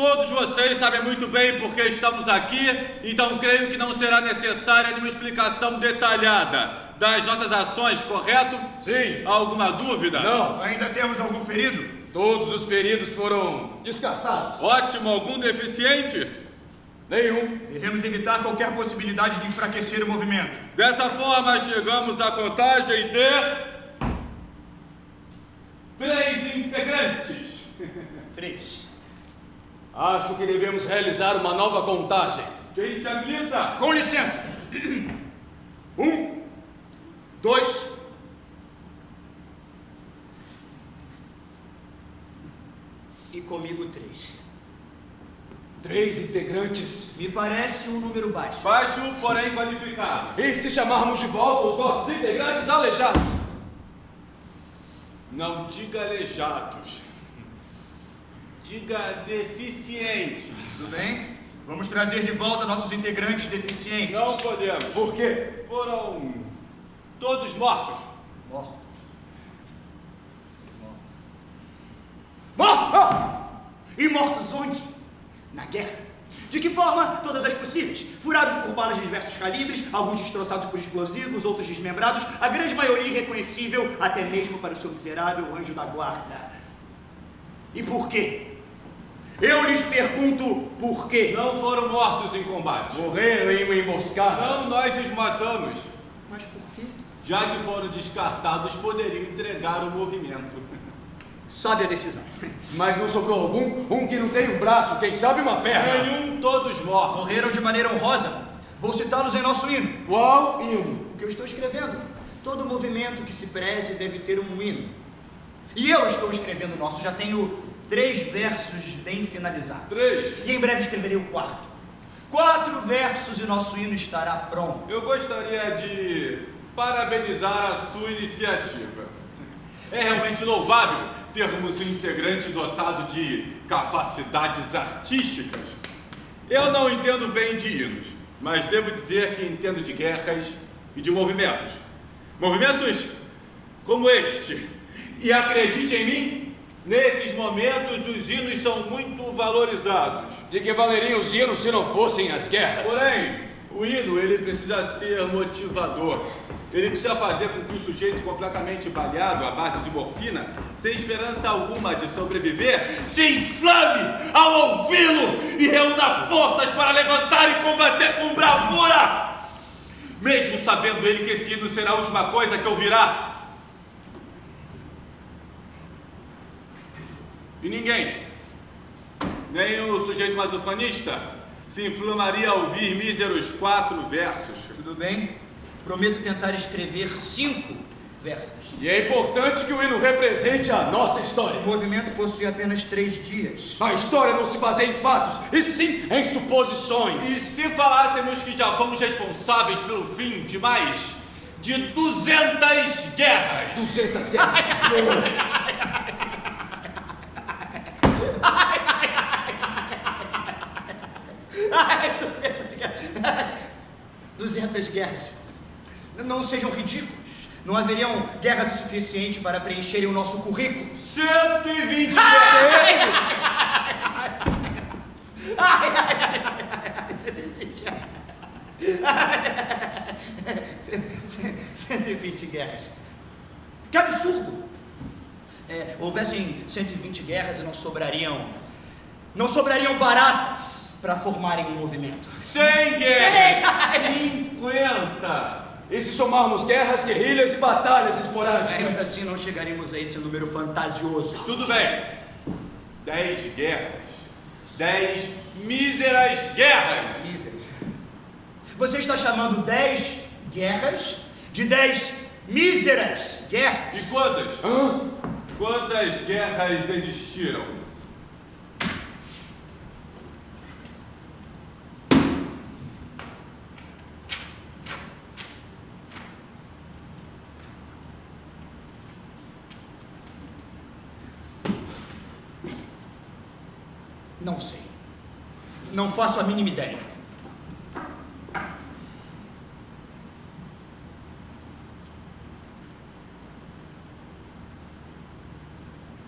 Todos vocês sabem muito bem por que estamos aqui, então creio que não será necessária nenhuma explicação detalhada das nossas ações, correto? Sim. Alguma dúvida? Não. Ainda temos algum ferido? Todos os feridos foram descartados. Ótimo, algum deficiente? Nenhum. Devemos evitar qualquer possibilidade de enfraquecer o movimento. Dessa forma, chegamos à contagem de 3 integrantes. 3. Acho que devemos realizar uma nova contagem. Quem se habilita? Com licença. 1, 2. E comigo 3. 3 integrantes. Me parece um número baixo. Baixo, porém qualificado. E se chamarmos de volta os nossos integrantes aleijados? Não diga aleijados. Diga deficientes. Tudo bem? Vamos trazer de volta nossos integrantes deficientes. Não podemos. Por quê? Foram todos mortos. Mortos. Mortos! E mortos onde? Na guerra. De que forma? Todas as possíveis. Furados por balas de diversos calibres, alguns destroçados por explosivos, outros desmembrados, a grande maioria irreconhecível, até mesmo para o seu miserável anjo da guarda. E por quê? Eu lhes pergunto por quê. Não foram mortos em combate. Morreram em uma emboscada. Não, nós os matamos. Mas por quê? Já que foram descartados, poderiam entregar o movimento. Sabe a decisão. Mas não sobrou algum? Um que não tem um braço, quem sabe uma perna. Nenhum, todos mortos. Morreram de maneira honrosa. Vou citá-los em nosso hino. Qual hino? O que eu estou escrevendo. Todo movimento que se preze deve ter um hino. E eu estou escrevendo o nosso. Já tenho 3 versos bem finalizados. 3. E em breve escreverei o 4. 4 versos e nosso hino estará pronto. Eu gostaria de parabenizar a sua iniciativa. É realmente louvável termos um integrante dotado de capacidades artísticas. Eu não entendo bem de hinos, mas devo dizer que entendo de guerras e de movimentos. Movimentos como este. E acredite em mim, nesses momentos os hinos são muito valorizados. De que valeriam os hinos se não fossem as guerras? Porém, o hino ele precisa ser motivador. Ele precisa fazer com que o sujeito completamente baleado à base de morfina, sem esperança alguma de sobreviver, se inflame ao ouvi-lo e reúna forças para levantar e combater com bravura, mesmo sabendo ele que esse hino será a última coisa que ouvirá. E ninguém, nem o sujeito mais ufanista, se inflamaria ao ouvir míseros 4 versos. Tudo bem? Prometo tentar escrever 5 versos. E é importante que o hino represente a nossa história. O movimento possui apenas 3 dias. A história não se baseia em fatos, e sim em suposições. E se falássemos que já fomos responsáveis pelo fim de mais de 200 guerras? 200 guerras. Ai, 200 guerras. 200 guerras. Não sejam ridículos. Não haveriam guerras o suficiente para preencherem o nosso currículo. 120 guerras! 120 guerras. Que absurdo! Houvessem 120 guerras e não sobrariam baratas para formarem um movimento. 100 guerras! 50! E se somarmos guerras, guerrilhas e batalhas esporádicas? Ainda assim não chegaríamos a esse número fantasioso. Tudo bem. 10 guerras. 10 míseras guerras. Míseras. Você está chamando 10 guerras de 10 míseras guerras? E quantas? Quantas guerras existiram? Não sei. Não faço a mínima ideia.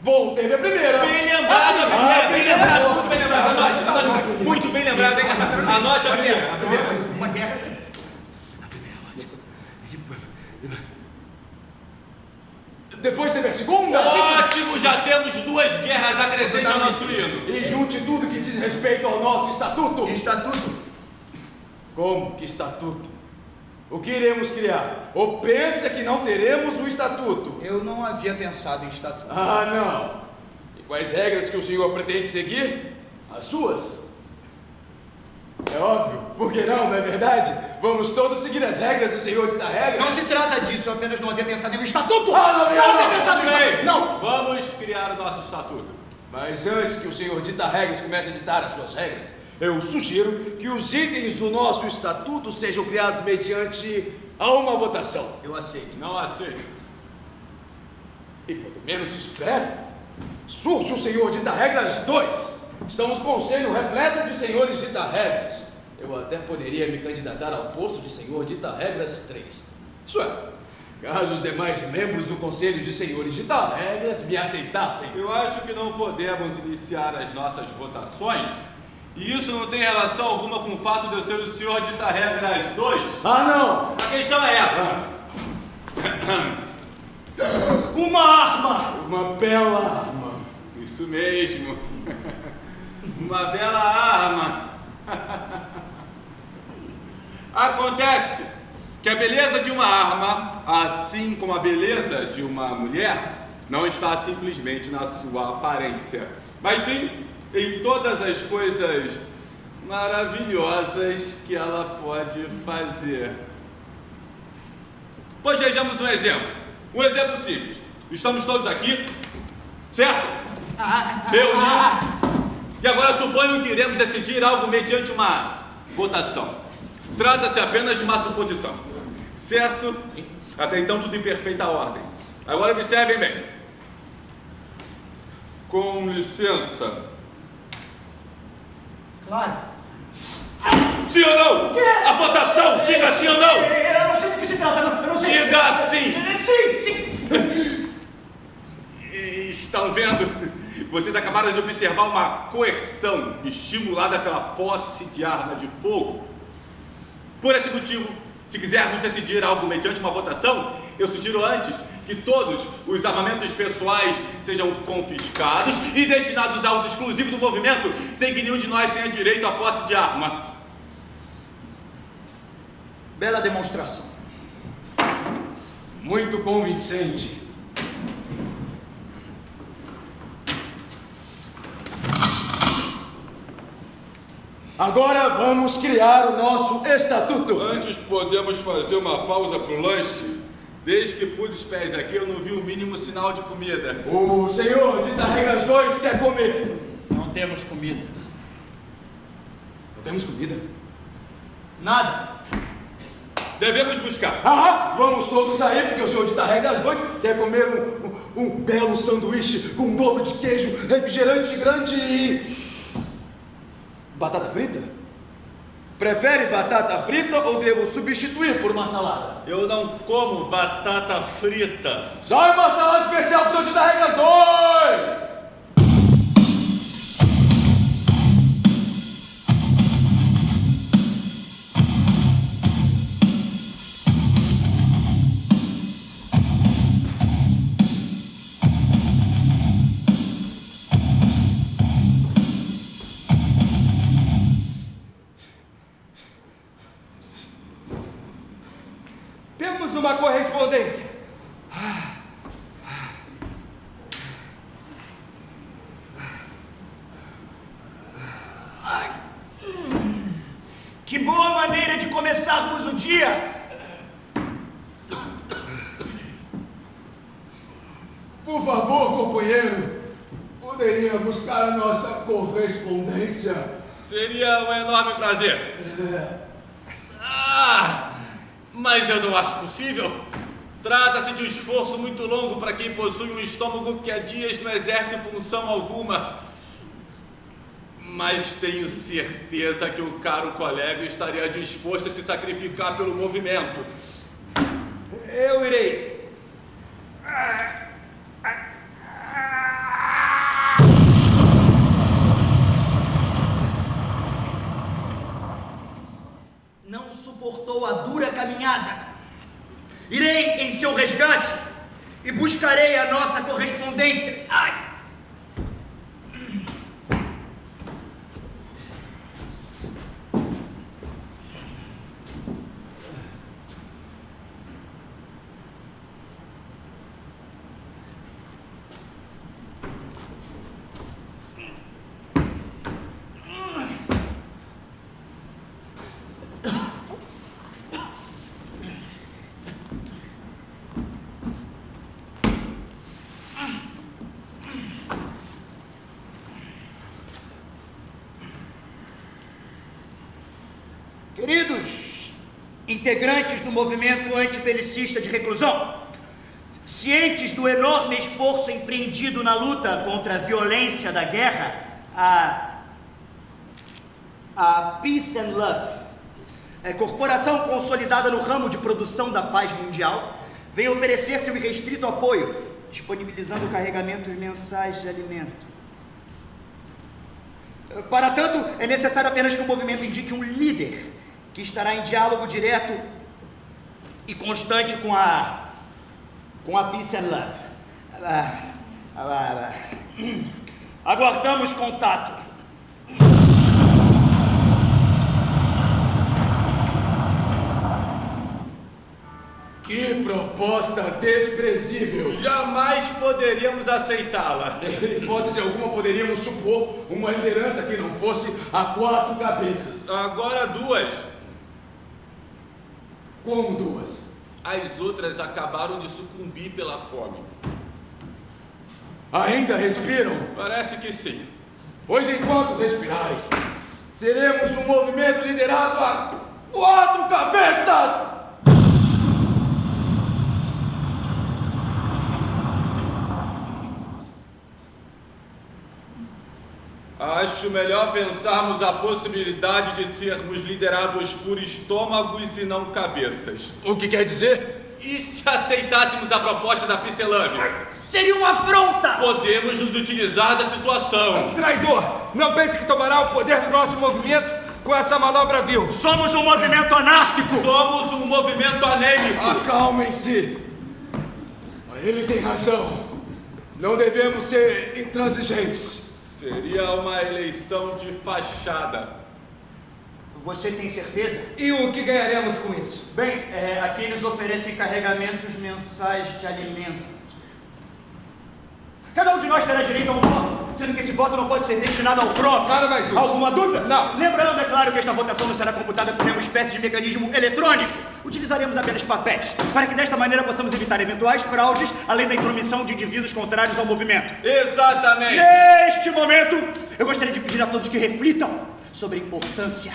Bom, teve a primeira. Bem lembrado, a primeira, bem lembrado, muito bem lembrado. Muito bem lembrado, hein? Anote a primeira. Uma guerra. Depois teve a segunda. Ótimo, já temos 2 guerras, acrescente ao nosso hino. E junte tudo que diz respeito ao nosso estatuto. Estatuto. Como que estatuto? O que iremos criar? Ou pensa que não teremos um estatuto? Eu não havia pensado em estatuto. Ah, não. E quais regras que o senhor pretende seguir? As suas? É óbvio. Por que não é verdade? Vamos todos seguir as regras do senhor de dar regras? Não se trata disso, eu apenas não havia pensado em um estatuto! Ah, não, havia pensado em Tudo bem. estatuto! Não! Vamos criar o nosso estatuto. Mas antes que o senhor dita regras comece a ditar as suas regras, eu sugiro que os itens do nosso estatuto sejam criados mediante a uma votação. Eu aceito. Não aceito. E pelo menos espero. Surge o senhor dita regras 2. Estamos com um conselho repleto de senhores dita regras. Eu até poderia me candidatar ao posto de senhor dita regras 3. Isso é, caso os demais membros do conselho de senhores dita regras me aceitassem. Eu acho que não podemos iniciar as nossas votações, e isso não tem relação alguma com o fato de eu ser o senhor dita regras 2. Ah, não! A questão é essa. Uma arma! Uma bela arma. Isso mesmo. Uma bela arma. Acontece que a beleza de uma arma, assim como a beleza de uma mulher, não está simplesmente na sua aparência, mas sim em todas as coisas maravilhosas que ela pode fazer. Pois vejamos um exemplo. Um exemplo simples. Estamos todos aqui, certo? Reunidos. E agora suponham que iremos decidir algo mediante uma votação. Trata-se apenas de uma suposição, certo? Até então tudo em perfeita ordem. Agora observem bem. Com licença. Claro. Sim ou não? A votação, diga sim ou não? Eu não sei do que se trata, eu não sei. Diga sim. Sim! Estão vendo? Vocês acabaram de observar uma coerção estimulada pela posse de arma de fogo. Por esse motivo, se quisermos decidir algo mediante uma votação, eu sugiro antes que todos os armamentos pessoais sejam confiscados e destinados ao uso exclusivo do movimento, sem que nenhum de nós tenha direito à posse de arma. Bela demonstração. Muito convincente. Agora vamos criar o nosso estatuto. Antes podemos fazer uma pausa para o lanche? Desde que pus os pés aqui, eu não vi o mínimo sinal de comida. O senhor dita regras 2 quer comer. Não temos comida. Não temos comida? Nada. Devemos buscar. Ah, vamos todos sair, porque o senhor dita regras 2 quer comer um belo sanduíche com um dobro de queijo, refrigerante grande e... batata frita? Prefere batata frita ou devo substituir por uma salada? Eu não como batata frita. Sai uma salada especial pro senhor dita regras 2! Temos uma correspondência. Que boa maneira de começarmos o dia! Por favor, companheiro, poderia buscar a nossa correspondência? Seria um enorme prazer. Mas eu não acho possível. Trata-se de um esforço muito longo para quem possui um estômago que há dias não exerce função alguma. Mas tenho certeza que o caro colega estaria disposto a se sacrificar pelo movimento. Eu irei. suportou a dura caminhada. Irei em seu resgate e buscarei a nossa correspondência. Ai! Queridos integrantes do movimento antibelicista de reclusão, cientes do enorme esforço empreendido na luta contra a violência da guerra, a Peace and Love, corporação consolidada no ramo de produção da paz mundial, vem oferecer seu irrestrito apoio, disponibilizando carregamentos mensais de alimento. Para tanto, é necessário apenas que o movimento indique um líder que estará em diálogo direto e constante com a Peace and Love. Aguardamos contato. Que proposta desprezível! Jamais poderíamos aceitá-la. Em hipótese alguma poderíamos supor uma liderança que não fosse a 4 cabeças. Agora 2. Como 2? As outras acabaram de sucumbir pela fome. Ainda respiram? Parece que sim. Pois enquanto respirarem, seremos um movimento liderado a 4 cabeças! Acho melhor pensarmos a possibilidade de sermos liderados por estômagos e não cabeças. O que quer dizer? E se aceitássemos a proposta da Peace and Love? Seria uma afronta! Podemos nos utilizar da situação. Traidor! Não pense que tomará o poder do nosso movimento com essa manobra vil. Somos um movimento anárquico! Somos um movimento anêmico. Acalmem-se! Ele tem razão. Não devemos ser intransigentes. Seria uma eleição de fachada. Você tem certeza? E o que ganharemos com isso? Bem, aqui eles oferecem carregamentos mensais de alimento. Cada um de nós terá direito a um voto, sendo que esse voto não pode ser destinado ao próprio. Nada mais justo. Alguma dúvida? Não. Lembrando, é claro, que esta votação não será computada por nenhuma espécie de mecanismo eletrônico. Utilizaremos apenas papéis, para que desta maneira possamos evitar eventuais fraudes, além da intromissão de indivíduos contrários ao movimento. Exatamente. Neste momento, eu gostaria de pedir a todos que reflitam sobre a importância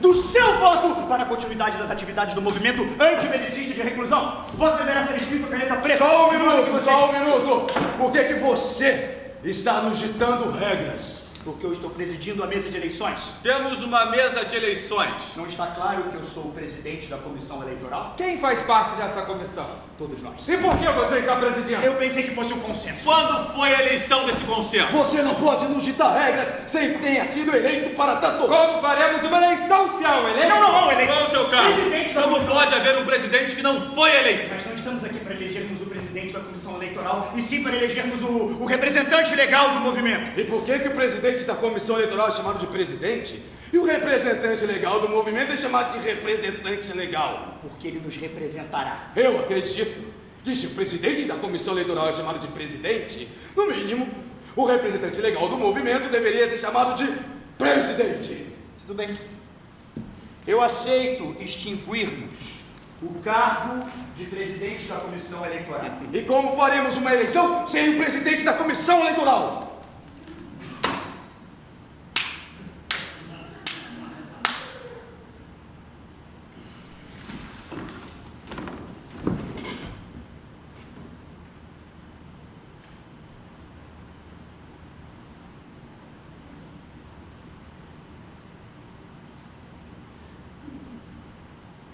do seu voto para a continuidade das atividades do movimento antibelicista de reclusão. O voto deverá ser escrito com caneta preta. Só um minuto! Por que você está nos ditando regras? Porque eu estou presidindo a mesa de eleições. Temos uma mesa de eleições. Não está claro que eu sou o presidente da comissão eleitoral? Quem faz parte dessa comissão? Todos nós. E por que você está presidindo? Eu pensei que fosse um consenso. Quando foi a eleição desse consenso? Você não pode nos ditar regras sem que tenha sido eleito para tanto. Como faremos uma eleição se há um eleito? Não, eleito. Qual é o seu caso? Presidente da Como comissão. pode haver um presidente que não foi eleito? Nós não estamos aqui para elegermos o presidente da comissão eleitoral, e sim para elegermos o representante legal do movimento. E por que o presidente da comissão eleitoral é chamado de presidente e o representante legal do movimento é chamado de representante legal? Porque ele nos representará. Eu acredito que se o presidente da comissão eleitoral é chamado de presidente, no mínimo, o representante legal do movimento deveria ser chamado de presidente. Tudo bem. Eu aceito extinguirmos o cargo de presidente da comissão eleitoral. E como faremos uma eleição sem o presidente da comissão eleitoral?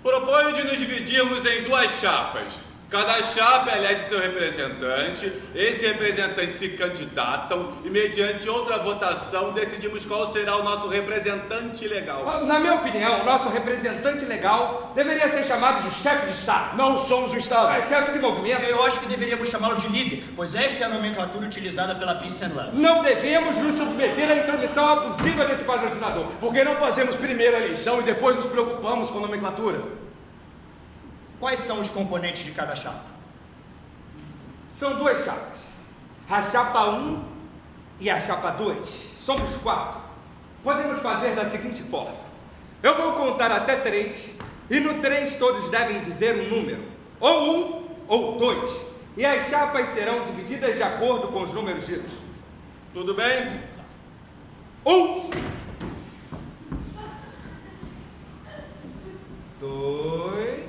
Proponho de nos dividirmos em 2 chapas. Cada chapa elege seu representante, esse representante se candidatam e, mediante outra votação, decidimos qual será o nosso representante legal. Na minha opinião, o nosso representante legal deveria ser chamado de chefe de Estado. Não somos o Estado. É chefe de movimento. Eu acho que deveríamos chamá-lo de líder, pois esta é a nomenclatura utilizada pela Peace and Love. Não devemos nos submeter à intromissão abusiva desse patrocinador. Por que não fazemos primeiro a eleição e depois nos preocupamos com a nomenclatura? Quais são os componentes de cada chapa? São duas chapas. A chapa 1 e a chapa 2. Somos 4. Podemos fazer da seguinte forma. Eu vou contar até 3 e no 3 todos devem dizer um número. Ou 1 ou 2. E as chapas serão divididas de acordo com os números ditos. Tudo bem? 1, 2,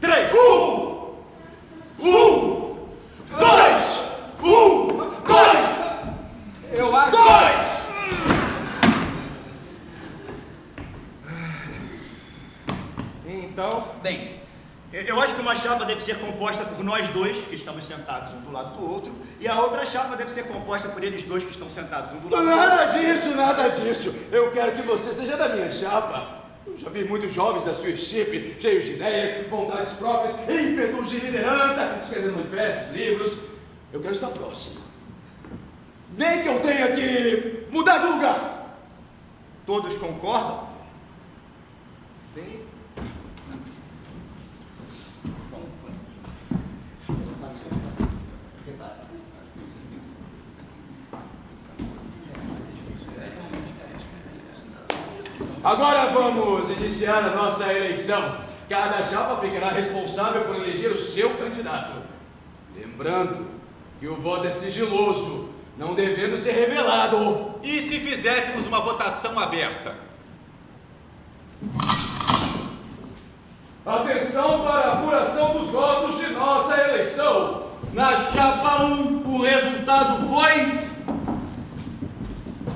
3. 1, 2, 2. Eu acho. 2. Então, Bem, eu acho que uma chapa deve ser composta por nós dois, que estamos sentados um do lado do outro, e a outra chapa deve ser composta por eles dois que estão sentados um do lado do outro. Nada disso. Eu quero que você seja da minha chapa. Eu já vi muitos jovens da sua equipe, cheios de ideias, vontades próprias, ímpetos de liderança, escrevendo manifestos, livros. Eu quero estar próximo. Nem que eu tenha que mudar de lugar. Todos concordam? sim. Agora vamos iniciar a nossa eleição. Cada chapa ficará responsável por eleger o seu candidato. Lembrando que o voto é sigiloso, não devendo ser revelado. E se fizéssemos uma votação aberta? Atenção para a apuração dos votos de nossa eleição. Na chapa 1, o resultado foi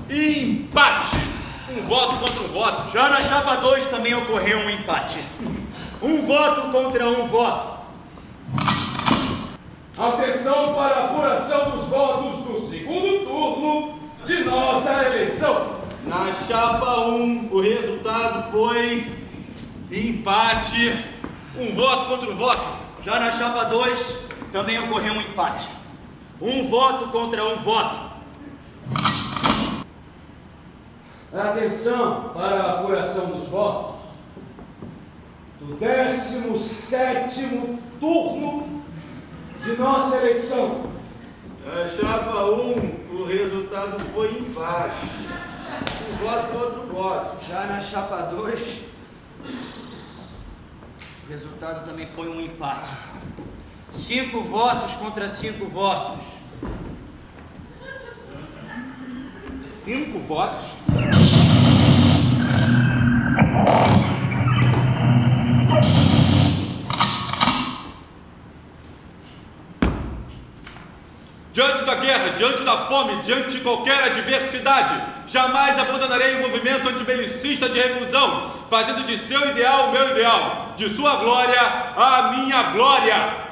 empate. Um voto contra um voto. Já na chapa 2 também ocorreu um empate. Um voto contra um voto. Atenção para a apuração dos votos do segundo turno de nossa eleição. Na chapa 1, o resultado foi empate. Um voto contra um voto. Já na chapa 2 também ocorreu um empate. Um voto contra um voto. Atenção para a apuração dos votos do 17º turno de nossa eleição. Na chapa 1, o resultado foi empate. Um voto contra um voto. Já na chapa 2, o resultado também foi um empate. 5 votos contra 5 votos. 5 votos. Diante da guerra, diante da fome, diante de qualquer adversidade, jamais abandonarei o movimento antibelicista de reclusão, fazendo de seu ideal o meu ideal, de sua glória a minha glória.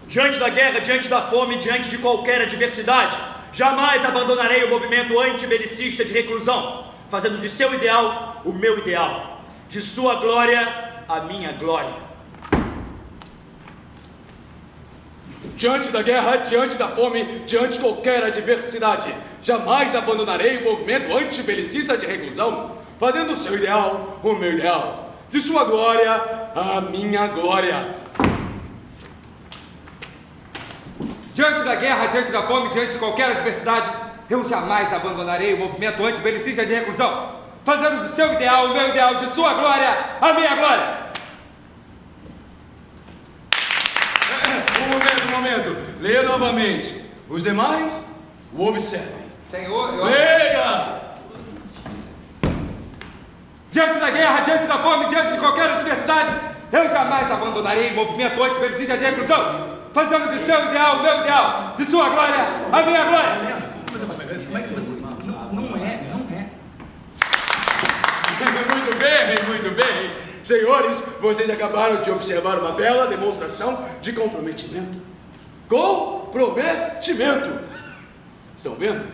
Diante da guerra, diante da fome, diante de qualquer adversidade, jamais abandonarei o movimento antibelicista de reclusão, fazendo de seu ideal o meu ideal, de sua glória a minha glória. Diante da guerra, diante da fome, diante de qualquer adversidade, jamais abandonarei o movimento antibelicista de reclusão, fazendo o seu ideal o meu ideal, de sua glória a minha glória. Diante da guerra, diante da fome, diante de qualquer adversidade, eu jamais abandonarei o movimento antibelicista de reclusão, fazendo do seu ideal o meu ideal, de sua glória a minha glória. Um momento. Leia novamente. Os demais, o observem. Senhor, eu... Leia! Diante da guerra, diante da fome, diante de qualquer adversidade, eu jamais abandonarei o movimento antibelicista de reclusão, fazendo de seu ideal o meu ideal, de sua glória a minha glória. Como é que você... Não é. Muito bem, muito bem. Senhores, vocês acabaram de observar uma bela demonstração de comprometimento. Comprometimento! Estão vendo?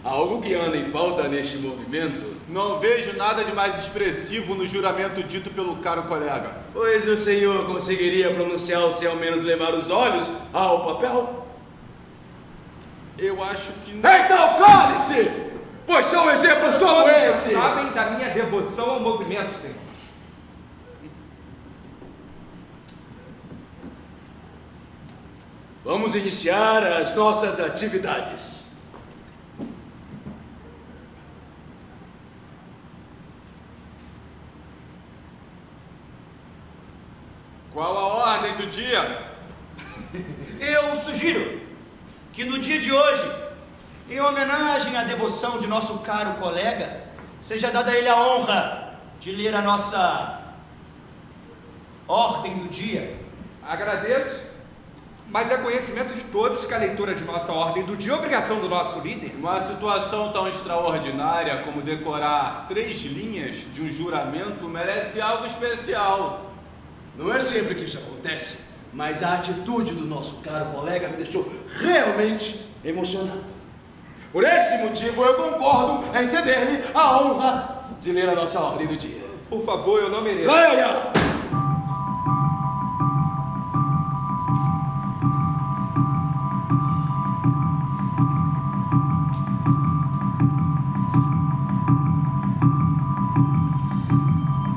Algo que anda em falta neste movimento. Não vejo nada de mais expressivo no juramento dito pelo caro colega. Pois o senhor conseguiria pronunciá-lo se ao menos levar os olhos ao papel? Eu acho que não. Então cale-se! Pois são exemplos como esse! Sabem da minha devoção ao movimento, senhor. Vamos iniciar as nossas atividades. Qual a ordem do dia? Eu sugiro que no dia de hoje, em homenagem à devoção de nosso caro colega, seja dada a ele a honra de ler a nossa ordem do dia. Agradeço, mas é conhecimento de todos que a leitura de nossa ordem do dia é obrigação do nosso líder. Uma situação tão extraordinária como decorar 3 linhas de um juramento merece algo especial. Não é sempre que isso acontece, mas a atitude do nosso caro colega me deixou realmente emocionado. Por esse motivo, eu concordo em ceder-lhe a honra de ler a nossa ordem do dia. Por favor, eu não mereço. Leia!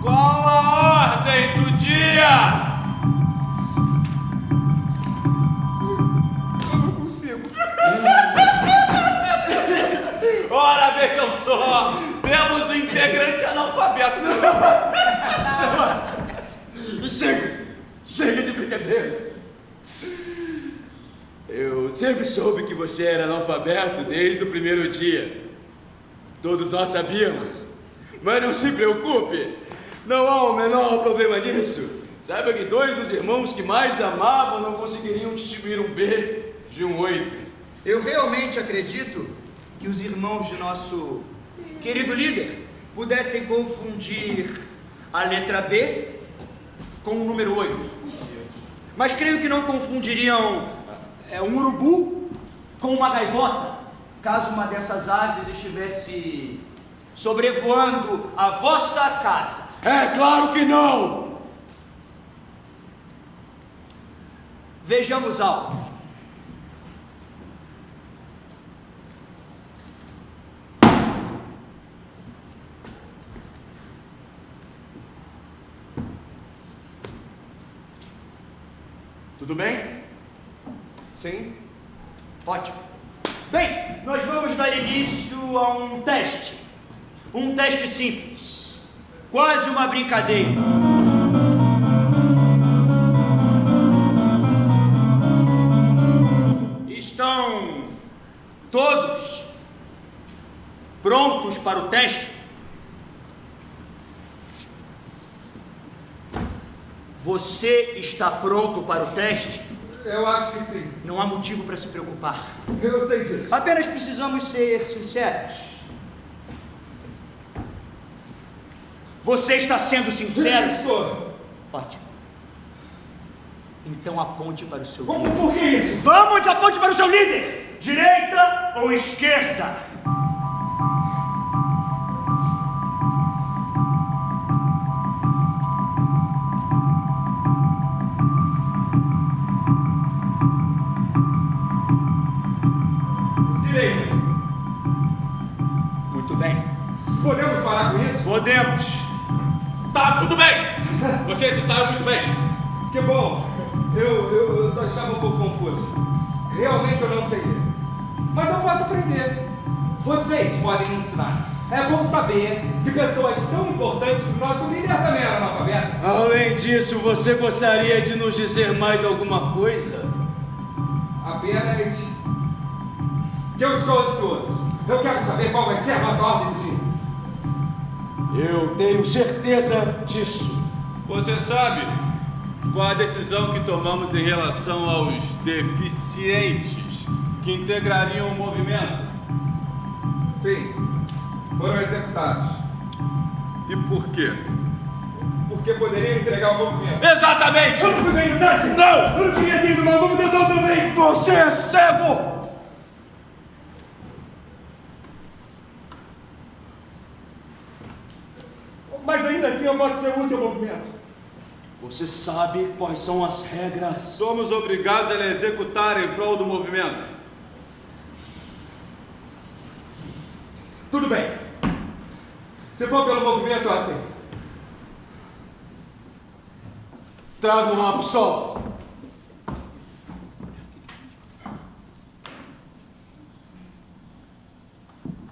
Qual a ordem do dia? Eu não consigo. Ora, vejam só! Temos um integrante analfabeto. Chega de brincadeiras. Eu sempre soube que você era analfabeto desde o primeiro dia. Todos nós sabíamos. Mas não se preocupe, não há o menor problema nisso. Saiba que 2 dos irmãos que mais amavam não conseguiriam distinguir um B de um 8. Eu realmente acredito que os irmãos de nosso querido líder pudessem confundir a letra B com o número 8. Mas creio que não confundiriam um urubu com uma gaivota, caso uma dessas aves estivesse sobrevoando a vossa casa. É claro que não! Vejamos algo. Tudo bem? Sim. Ótimo. Bem, nós vamos dar início a um teste. Um teste simples. Quase uma brincadeira. Estão todos prontos para o teste? Você está pronto para o teste? Eu acho que sim. Não há motivo para se preocupar. Eu sei disso. Apenas precisamos ser sinceros. Você está sendo sincero? Estou. Ótimo. Então aponte para o seu Como líder. por que isso? Vamos, aponte para o seu líder! Direita ou esquerda? Direita. Muito bem. Podemos parar com isso? Podemos. Tá, tudo bem! Você se saiu muito bem. Que bom. Eu só estava um pouco confuso. Realmente eu não sei ler. Mas eu posso aprender. Vocês podem me ensinar. É bom saber que pessoas tão importantes como o nosso líder também eram analfabetas. Além disso, você gostaria de nos dizer mais alguma coisa? Apenas que eu estou ansioso. Eu quero saber qual vai ser a nossa ordem do dia. Eu tenho certeza disso. Você sabe qual a decisão que tomamos em relação aos deficientes que integrariam o movimento? Sim, foram executados. E por quê? Porque poderia entregar o movimento. Exatamente! Eu não fui bem no Dance? Não! Eu não queria ter ido, mas vamos tentar outra vez! Você é cego! Mas ainda assim eu posso ser útil ao movimento. Você sabe quais são as regras. Somos obrigados a lhe executar em prol do movimento. Tudo bem. Se for pelo movimento, eu aceito. Traga uma pistola.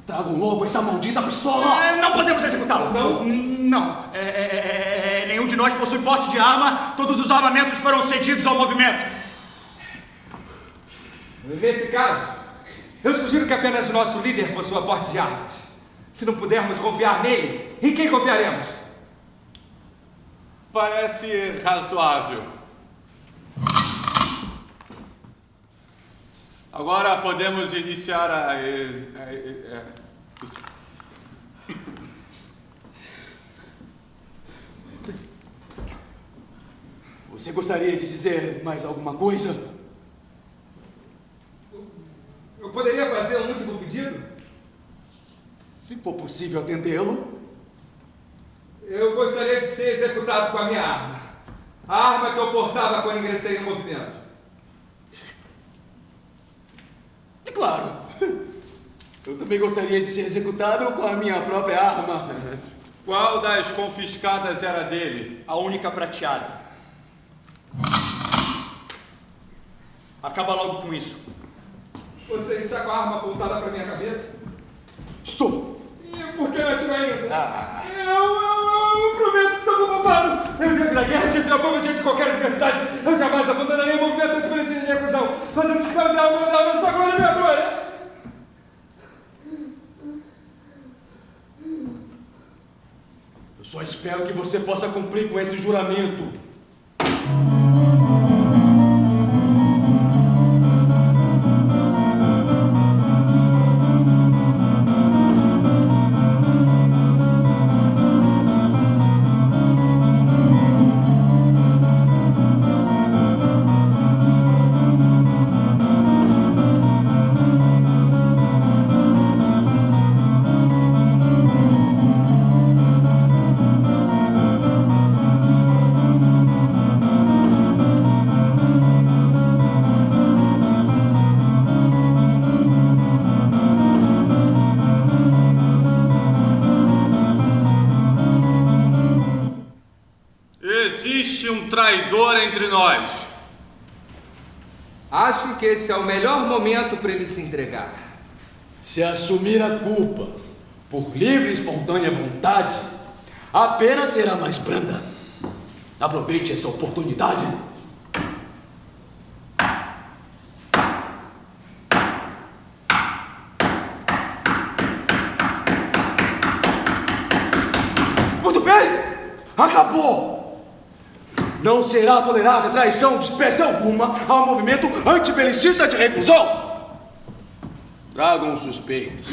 Tragam logo essa maldita pistola! Não podemos executá-lo! Não? Não. Nenhum de nós possui porte de arma. Todos os armamentos foram cedidos ao movimento. Nesse caso, eu sugiro que apenas o nosso líder possua porte de armas. Se não pudermos confiar nele, em quem confiaremos? Parece razoável. Agora podemos iniciar Você gostaria de dizer mais alguma coisa? Eu poderia fazer um último pedido? Se for possível atendê-lo. Eu gostaria de ser executado com a minha arma. A arma que eu portava quando ingressei no movimento. Claro. Eu também gostaria de ser executado com a minha própria arma. Qual das confiscadas era dele? A única prateada. Acaba logo com isso. Você está com a arma apontada para minha cabeça? Estou. E por que não atira ainda? Eu prometo que estou preocupado. Eu diante da guerra, diante da fome, diante de qualquer adversidade, eu jamais abandonarei o movimento anticomunista de reclusão. Fazendo que sabe da humanidade, sua glória e minha glória. Eu só espero que você possa cumprir com esse juramento. Existe um traidor entre nós. Acho que esse é o melhor momento para ele se entregar. Se assumir a culpa por livre e espontânea vontade, a pena será mais branda. Aproveite essa oportunidade. Muito bem! Acabou! Não será tolerada traição de espécie alguma ao movimento antibelicista de reclusão. Tragam os suspeitos.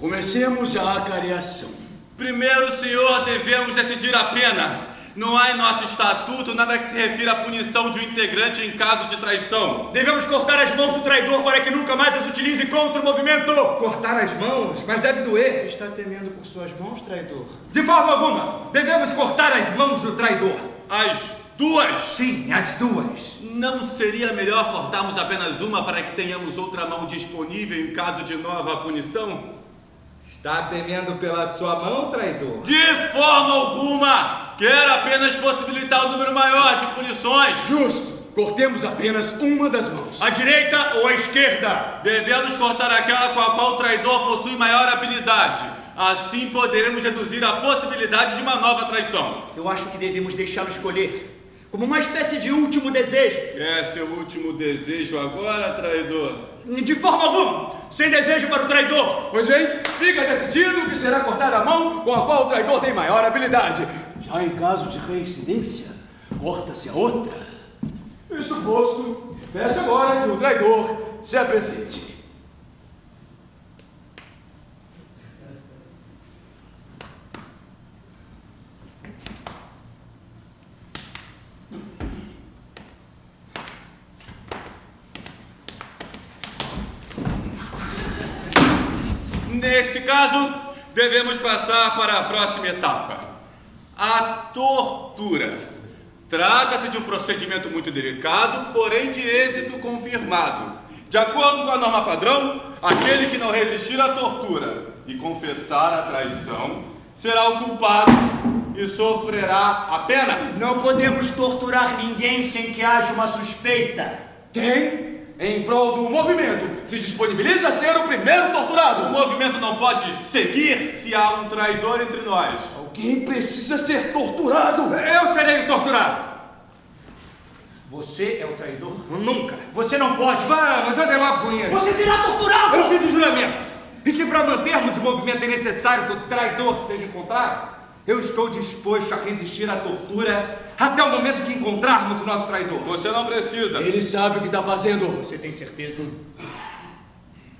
Comecemos já a careação. Primeiro, senhor, devemos decidir a pena. Não há em nosso estatuto nada que se refira à punição de um integrante em caso de traição. Devemos cortar as mãos do traidor para que nunca mais as utilize contra o movimento. Cortar as mãos, mas deve doer. Está temendo por suas mãos, traidor? De forma alguma, devemos cortar as mãos do traidor. As duas? Sim, as duas. Não seria melhor cortarmos apenas uma para que tenhamos outra mão disponível em caso de nova punição? Está temendo pela sua mão, traidor? De forma alguma! Quero apenas possibilitar um número maior de punições. Justo. Cortemos apenas uma das mãos. À direita ou à esquerda? Devemos cortar aquela com a qual o traidor possui maior habilidade. Assim poderemos reduzir a possibilidade de uma nova traição. Eu acho que devemos deixá-lo escolher. Como uma espécie de último desejo. É seu último desejo agora, traidor? De forma alguma. Sem desejo para o traidor. Pois bem, fica decidido que será cortada a mão com a qual o traidor tem maior habilidade. Já em caso de reincidência, corta-se a outra. Isso posto, peço agora que o traidor se apresente. Nesse caso, devemos passar para a próxima etapa: a tortura. Trata-se de um procedimento muito delicado, porém de êxito confirmado. De acordo com a norma padrão, aquele que não resistir à tortura e confessar a traição será o culpado e sofrerá a pena. Não podemos torturar ninguém sem que haja uma suspeita. Quem, em prol do movimento, se disponibiliza a ser o primeiro O torturado? movimento não pode seguir se há um traidor entre nós. Alguém precisa ser torturado. Eu serei o torturado. Você é o traidor? Nunca. Você não pode. Vamos, ande logo com isso. Você será torturado! Eu fiz o juramento. E se para mantermos o movimento é necessário que o traidor seja encontrado, eu estou disposto a resistir à tortura até o momento que encontrarmos o nosso traidor. Você não precisa. Ele sabe o que está fazendo. Você tem certeza?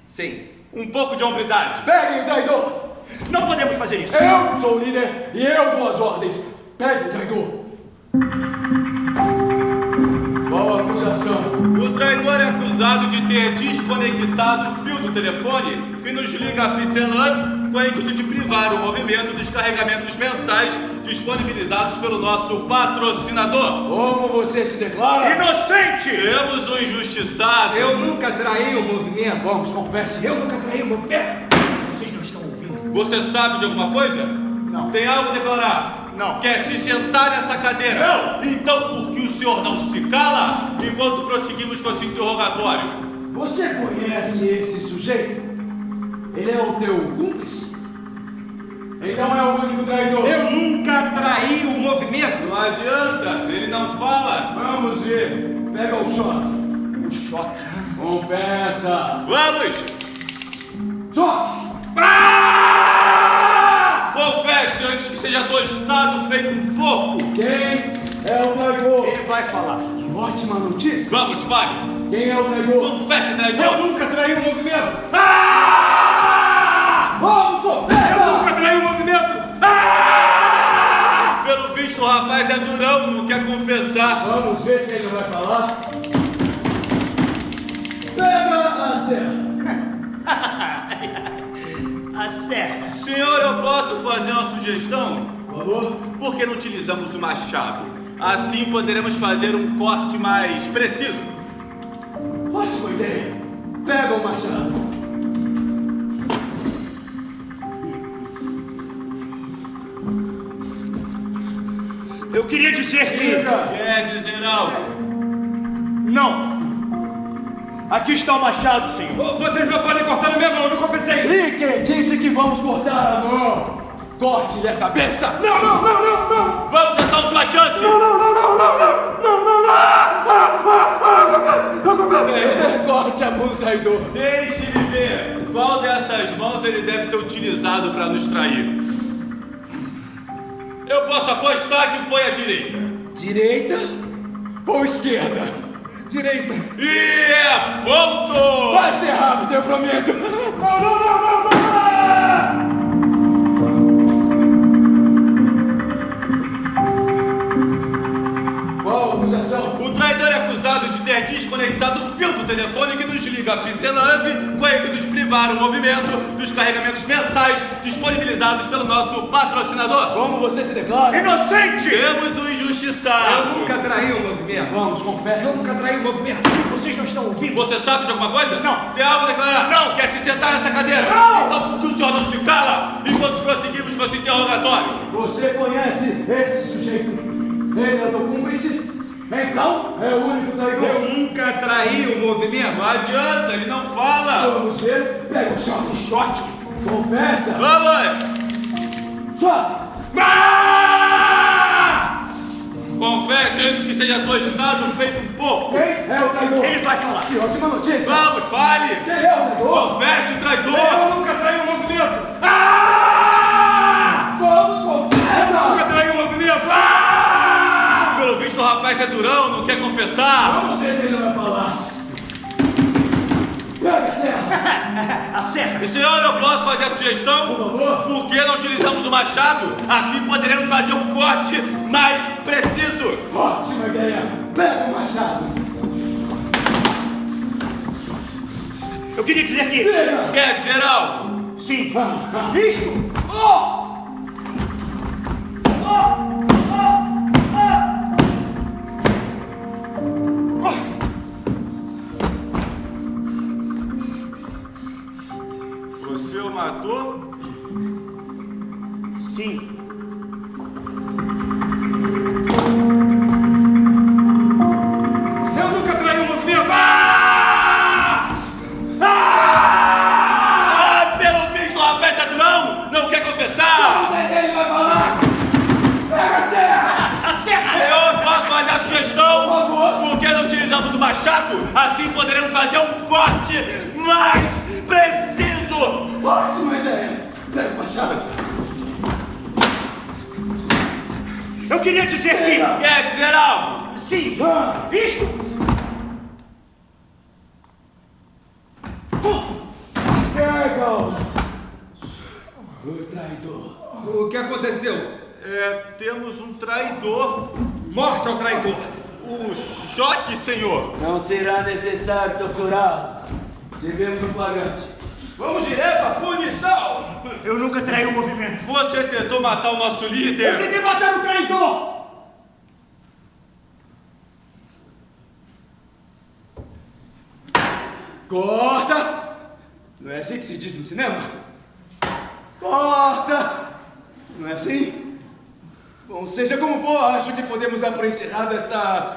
Sim. Um pouco de hombridade. Peguem o traidor. Não podemos fazer isso. Eu sou o líder e eu dou as ordens. Pegue o traidor. Qual a acusação? O traidor é acusado de ter desconectado o fio do telefone que nos liga a Piscelove com o intuito de privar o movimento dos carregamentos mensais disponibilizados pelo nosso patrocinador. Como você se declara? Inocente! Temos um injustiçado. Eu nunca traí o movimento. Vamos, confesse. Eu nunca traí o movimento. Vocês não estão ouvindo? Você sabe de alguma coisa? Não. Tem algo a declarar? Não. Quer se sentar nessa cadeira? Não. Então por que o senhor não se cala enquanto prosseguimos com esse interrogatório? Você conhece esse sujeito? Ele é o teu cúmplice? Então é o único traidor. Eu nunca traí o movimento. Não adianta, ele não fala. Vamos ver. Pega o choque. O choque. Confessa. Vamos! Choque! Confesse antes que seja tostado feito um porco. Quem é o traidor? Ele vai falar. Ótima notícia. Vamos, fale. Quem é o traidor? Confesse, Eu traidor. nunca traí o movimento. Vamos, Eu confessa! nunca traí o movimento. Pelo visto, o rapaz é durão, não quer confessar. Vamos ver se ele vai falar. Pega a serra. A serra. Senhor, eu posso fazer uma sugestão? Por favor. Por que não utilizamos o machado? Assim poderemos fazer um corte mais preciso. Ótima ideia. Pega o machado. Eu queria dizer que... Diga. Quer dizer algo? Não. Aqui está o machado, senhor. Vocês não podem cortar na minha mão, eu não confessei. E quem disse que vamos cortar a mão? Corte-lhe a cabeça. Não, não, não, não, não. Vamos dessa última chance! Corte a mão do traidor. Deixe-me ver qual dessas mãos ele deve ter utilizado para nos trair. Eu posso apostar que foi a direita. Direita ou esquerda? Direita. E é ponto! Vai ser rápido, eu prometo. Não, não, não, não, não. Qual a acusação? O traidor é acusado de ter desconectado o fio do telefone que nos liga a Piscelove com o intuito de privar o movimento dos carregamentos mensais disponibilizados pelo nosso patrocinador. Como você se declara? Inocente! Temos um injustiçado. Eu nunca traí o movimento. Vamos, confesse. Eu nunca traí o movimento. Vocês não estão ouvindo? Você sabe de alguma coisa? Não. Tem algo a declarar? Não. Quer se sentar nessa cadeira? Não. Então por que o senhor não se cala enquanto prosseguimos com esse interrogatório? Você conhece esse sujeito? Ele é o teu cúmplice? Então é o único traidor. Eu nunca traí o movimento. Não adianta, ele não fala. Vamos ver. Pega o choque. Choque. Confessa. Vamos! Choque. Confesse antes que seja tostado feito um porco. Quem é o traidor? Ele vai falar. Que ótima notícia. Vamos, fale! Quem é o traidor? Confesse o traidor! Eu nunca traí o movimento. Vamos, Eu confessa. nunca traí o movimento. durão, não quer confessar? Vamos ver se ele vai falar. Pega a serra. A serra. E senhor, eu posso fazer a Por sugestão? favor. Por que não utilizamos o machado? Assim poderemos fazer um corte mais preciso. Ótima ideia. Pega o machado. Eu queria dizer que... Diga. Quer dizer algo? Sim. Isto... Você o matou? Sim. Eu nunca traí um movimento! Pelo visto, o rapaz é durão, não quer confessar. Mas ele vai falar. Pega a serra. A serra. Eu posso fazer a sugestão? Por favor. Por que não utilizamos o machado? Assim poderemos fazer um corte mais preciso. Ótima ideia. Pega o machado. Eu queria dizer que... Quer dizer algo? Sim. Isto... Pega-o. O traidor. O que aconteceu? Temos um traidor. Morte ao traidor! O choque, senhor. Não será necessário torturá-lo. Tivemos um flagrante. Vamos direto à punição. Eu nunca traí o movimento. Você tentou matar o nosso Eu líder. tentei matar o traidor. Corta. Não é assim que se diz no cinema? Corta. Não é assim? Bom, seja como for, acho que podemos dar por encerrada esta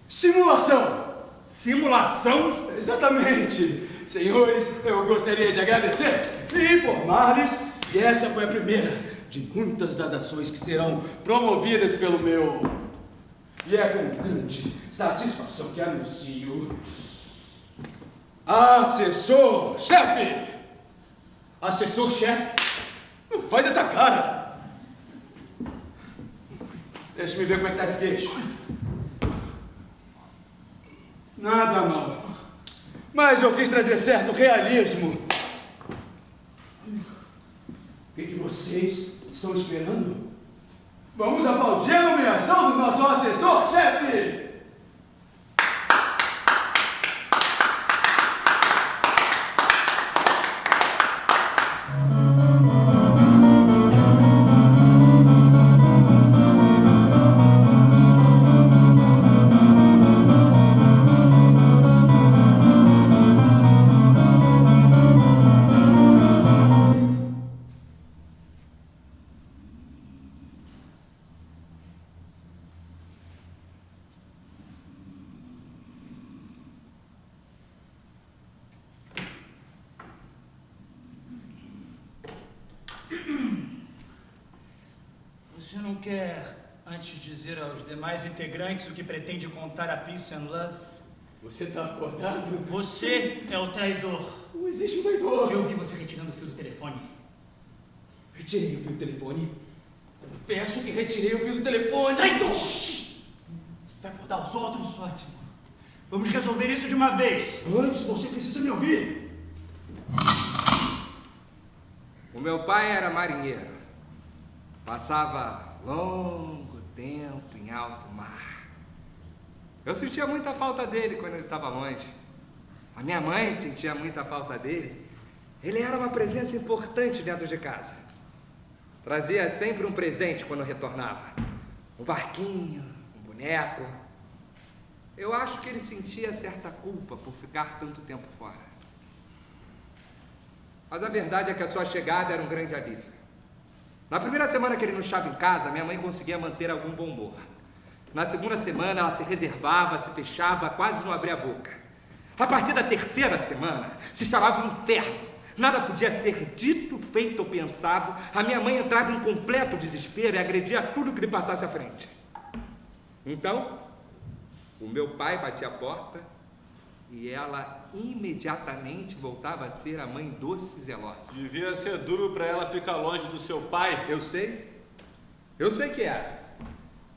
simulação. Simulação? Exatamente. Senhores, eu gostaria de agradecer e informar-lhes que essa foi a primeira de muitas das ações que serão promovidas pelo meu... E é com grande satisfação que anuncio... Assessor-chefe! Assessor-chefe. Não faz essa cara! Deixa-me ver como é que tá esse queixo. Nada mal. Mas eu quis trazer certo realismo. O que vocês estão esperando? Vamos aplaudir a nomeação do nosso assessor-chefe! Você não quer, antes dizer aos demais integrantes o que pretende contar a Peace and Love? Você tá acordado? Você é o traidor. Não existe um traidor. Eu vi você retirando o fio do telefone. Retirei o fio do telefone. Confesso que retirei o fio do telefone. Traidor! Você vai acordar os outros? Ótimo. Vamos resolver isso de uma vez. Antes, você precisa me ouvir. O meu pai era marinheiro. Passava longo tempo em alto mar. Eu sentia muita falta dele quando ele estava longe. A minha mãe sentia muita falta dele. Ele era uma presença importante dentro de casa. Trazia sempre um presente quando retornava. Um barquinho, um boneco. Eu acho que ele sentia certa culpa por ficar tanto tempo fora. Mas a verdade é que a sua chegada era um grande alívio. Na primeira semana que ele não estava em casa, minha mãe conseguia manter algum bom humor. Na segunda semana, ela se reservava, se fechava, quase não abria a boca. A partir da terceira semana, se instalava um inferno. Nada podia ser dito, feito ou pensado. A minha mãe entrava em completo desespero e agredia tudo que lhe passasse à frente. Então, o meu pai batia a porta e ela imediatamente voltava a ser a mãe doce e zelosa. Devia ser duro pra ela ficar longe do seu pai. Eu sei que era.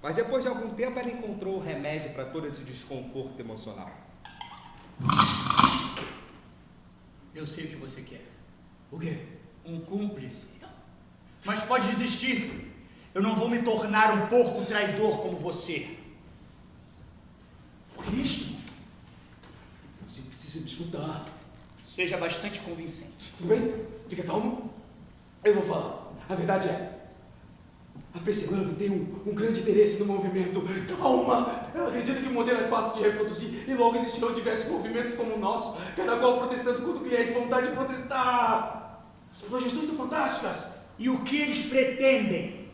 Mas depois de algum tempo ela encontrou o remédio para todo esse desconforto emocional. Eu sei o que você quer. O quê? Um cúmplice. Mas pode desistir. Eu não vou me tornar um porco traidor como você. O que é isso? Você precisa me escutar. Seja bastante convincente. Tudo bem? Fica calmo. Eu vou falar. A verdade é, a Percelave tem um grande interesse no movimento. Calma! Ela acredita que o modelo é fácil de reproduzir e logo existirão diversos movimentos como o nosso, cada qual protestando contra o cliente, vontade de protestar. As projeções são fantásticas. E o que eles pretendem?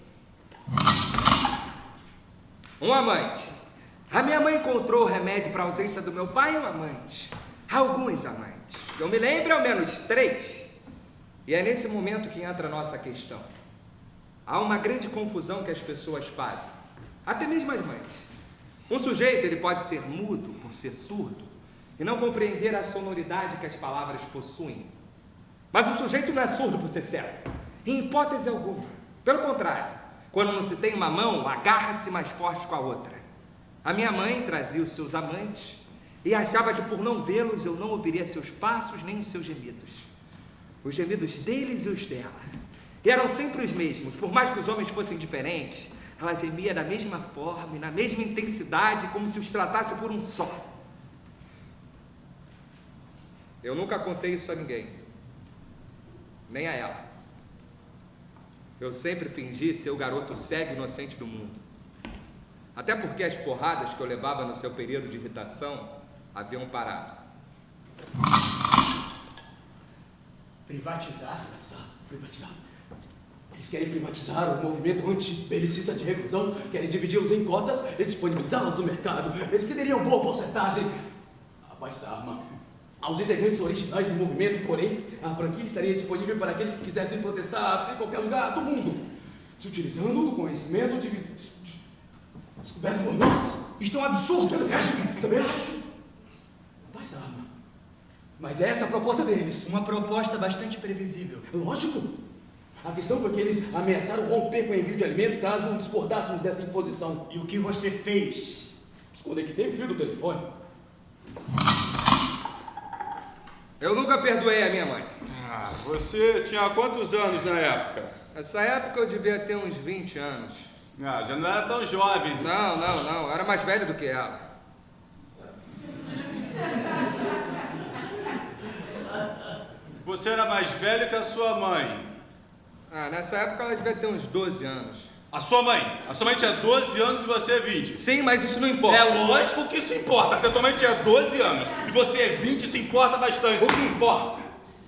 Um amante. A minha mãe encontrou o remédio para a ausência do meu pai e um amante. Alguns amantes. Eu me lembro ao menos 3. E é nesse momento que entra a nossa questão. Há uma grande confusão que as pessoas fazem, até mesmo as mães. Um sujeito ele pode ser mudo por ser surdo e não compreender a sonoridade que as palavras possuem. Mas o sujeito não é surdo por ser cego, em hipótese alguma. Pelo contrário, quando não se tem uma mão, agarra-se mais forte com a outra. A minha mãe trazia os seus amantes e achava que por não vê-los eu não ouviria seus passos nem os seus gemidos. Os gemidos deles e os dela. E eram sempre os mesmos, por mais que os homens fossem diferentes, ela gemia da mesma forma e na mesma intensidade, como se os tratasse por um só. Eu nunca contei isso a ninguém, nem a ela. Eu sempre fingi ser o garoto cego e inocente do mundo. Até porque as porradas que eu levava no seu período de irritação haviam parado. Privatizar? Privatizar. Eles querem privatizar o movimento anti-belicista de reclusão, querem dividi-los em cotas e disponibilizá-los no mercado. Eles cederiam boa porcentagem. Abaixe essa arma. Aos integrantes originais do movimento, porém, a franquia estaria disponível para aqueles que quisessem protestar em qualquer lugar do mundo, se utilizando do conhecimento descoberto por nós. Isto é um absurdo! Também acho. Abaixe essa arma. Mas essa é a proposta deles. Uma proposta bastante previsível. Lógico. A questão foi que eles ameaçaram romper com o envio de alimento caso discordássemos dessa imposição. E o que você fez? Desconectei o fio do telefone. Eu nunca perdoei a minha mãe. Ah, você tinha quantos anos na época? Nessa época eu devia ter uns 20 anos. Ah, já não era tão jovem. Não. Eu era mais velho do que ela. Você era mais velho que a sua mãe. Nessa época ela devia ter uns 12 anos. A sua mãe tinha 12 anos e você 20. Sim, mas isso não importa. É lógico que isso importa. Se a tua mãe tinha 12 anos e você é 20, isso importa bastante. O que importa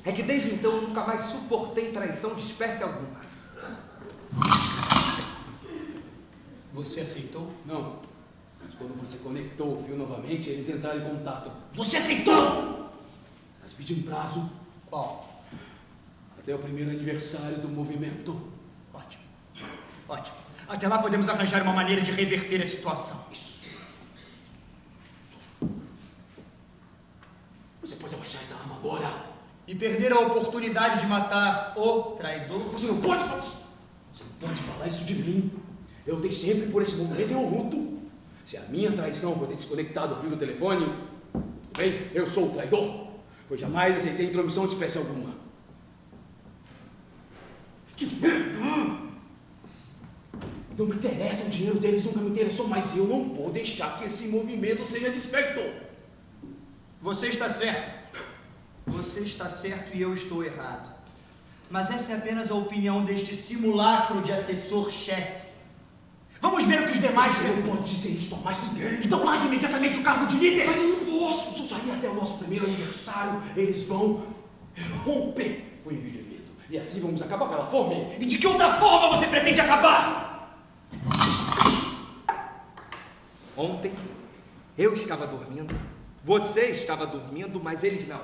é que desde então eu nunca mais suportei traição de espécie alguma. Você aceitou? Não. Mas quando você conectou o fio novamente, eles entraram em contato. Você aceitou? Mas pedi um prazo. Qual? Até o primeiro aniversário do movimento. Ótimo. Ótimo. Até lá podemos arranjar uma maneira de reverter a situação. Isso. Você pode abaixar essa arma agora. E perder a oportunidade de matar o traidor? Você não pode falar isso. Você não pode falar isso de mim. Eu lutei sempre por esse movimento e eu luto. Se a minha traição foi ter desconectado o fio do telefone, tudo bem, eu sou o traidor. Pois jamais aceitei intromissão de espécie alguma. Que merda! Não me interessa o dinheiro deles, nunca me interessou, mas eu não vou deixar que esse movimento seja desfeito. Você está certo. Você está certo e eu estou errado. Mas essa é apenas a opinião deste simulacro de assessor-chefe. Vamos ver o que os demais... Você não pode dizer isso a mais ninguém. Então largue imediatamente o cargo de líder. Mas eu não posso. Se eu sair até o nosso primeiro aniversário, eles vão romper o envio de alimento. E assim vamos acabar pela fome. E de que outra forma você pretende acabar? Ontem eu estava dormindo, você estava dormindo, mas eles não.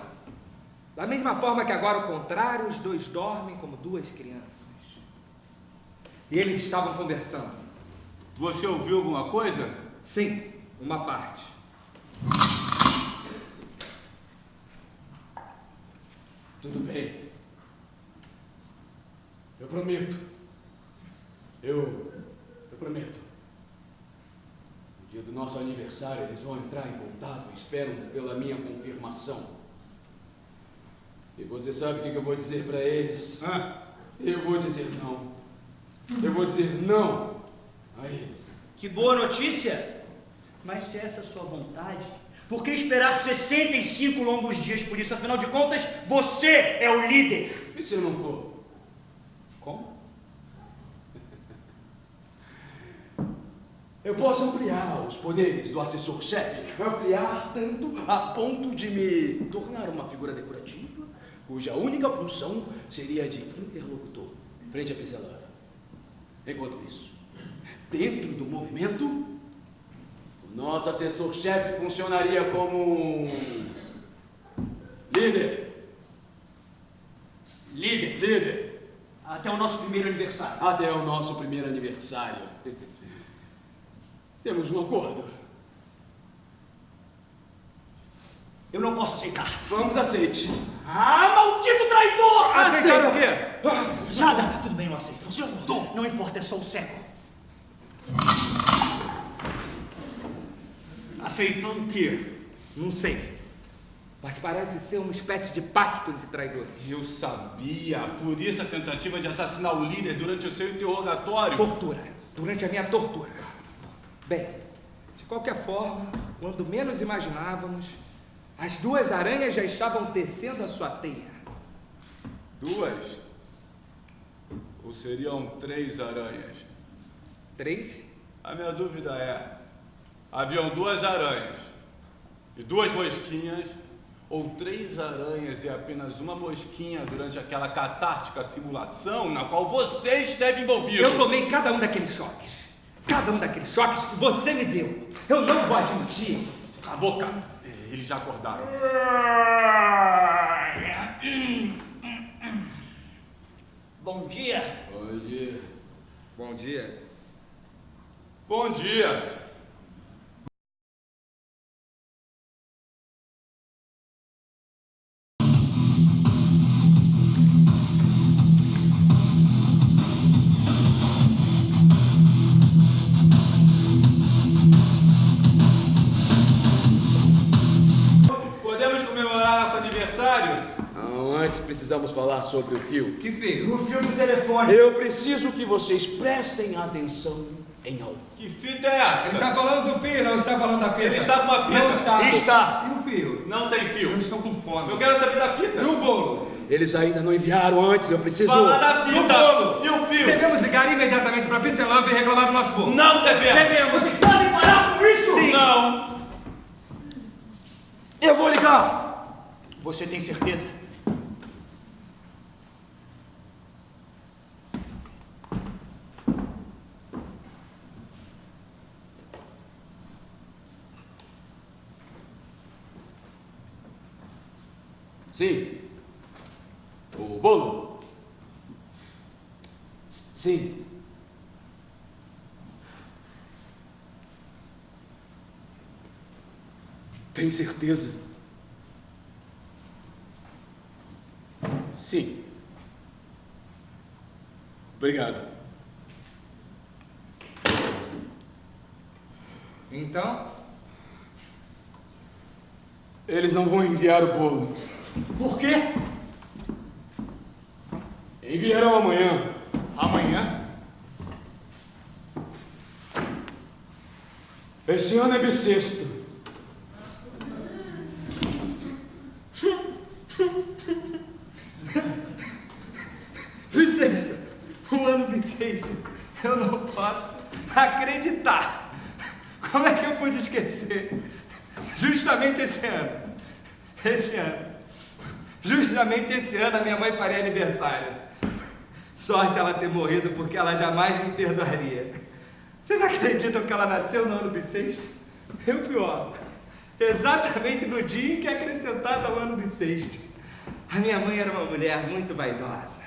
Da mesma forma que agora o contrário, os dois dormem como duas crianças. E eles estavam conversando. Você ouviu alguma coisa? Sim, uma parte. Tudo bem. Eu prometo. Eu prometo. dia do nosso aniversário eles vão entrar em contato e esperam pela minha confirmação. E você sabe o que eu vou dizer para eles? Eu vou dizer não. Eu vou dizer não a eles. Que boa notícia! Mas se essa é a sua vontade, por que esperar 65 longos dias por isso? Afinal de contas, você é o líder! E se eu não for? Como? Eu posso ampliar os poderes do assessor-chefe. Ampliar tanto a ponto de me tornar uma figura decorativa, cuja única função seria de interlocutor frente à pincelada. Enquanto isso, dentro do movimento, o nosso assessor-chefe funcionaria como um líder. Líder. Até o nosso primeiro aniversário. Até o nosso primeiro aniversário. Temos um acordo. Eu não posso aceitar. Vamos, aceite. Ah, maldito traidor! Aceitar o quê? Nada, tudo bem, eu aceito. O senhor acordou? Não importa, é só o cego. Aceitou o quê? Não sei. Mas parece ser uma espécie de pacto entre traidores. Eu sabia, por isso a tentativa de assassinar o líder durante o seu interrogatório. Tortura. Durante a minha tortura. Bem, de qualquer forma, quando menos imaginávamos, as duas aranhas já estavam tecendo a sua teia. 2? Ou seriam 3 aranhas? 3? A minha dúvida é: haviam 2 aranhas e 2 mosquinhas, ou 3 aranhas e apenas uma mosquinha durante aquela catártica simulação na qual você esteve envolvido? Eu tomei cada um daqueles choques. Cada um daqueles choques que você me deu. Eu não vou admitir. Cala a boca! Eles já acordaram. Bom dia. Bom dia. Bom dia. Bom dia! Podemos comemorar nosso aniversário? Não, antes precisamos falar sobre o fio. Que fio? No fio do telefone. Eu preciso que vocês prestem atenção em algo. Que fita é essa? Ele está falando do fio, não está falando da fita. Ele está com uma fita? Não está. Está. E o fio? Não tem fio. Eu estou com fome. Eu quero saber da fita. E o bolo? Eles ainda não enviaram antes, eu preciso... Fala da fita. Do bolo. E o fio? Devemos ligar imediatamente para a Pincelava e reclamar do nosso bolo. Não devemos. Devemos. Vocês podem parar com isso? Sim. Não. Eu vou ligar! Você tem certeza? Sim. O bolo? Sim. Tem certeza? Sim. Obrigado. Então, Eles não vão enviar o bolo. Por quê? Enviarão amanhã. Amanhã? Esse ano é bissexto. bissexto. Um ano bissexto. Eu não posso acreditar. Como é que eu pude esquecer? Justamente esse ano. Justamente esse ano a minha mãe faria aniversário. Sorte ela ter morrido, porque ela jamais me perdoaria. Vocês acreditam que ela nasceu no ano bissexto? E o pior, exatamente no dia em que é acrescentado ao ano bissexto. A minha mãe era uma mulher muito vaidosa,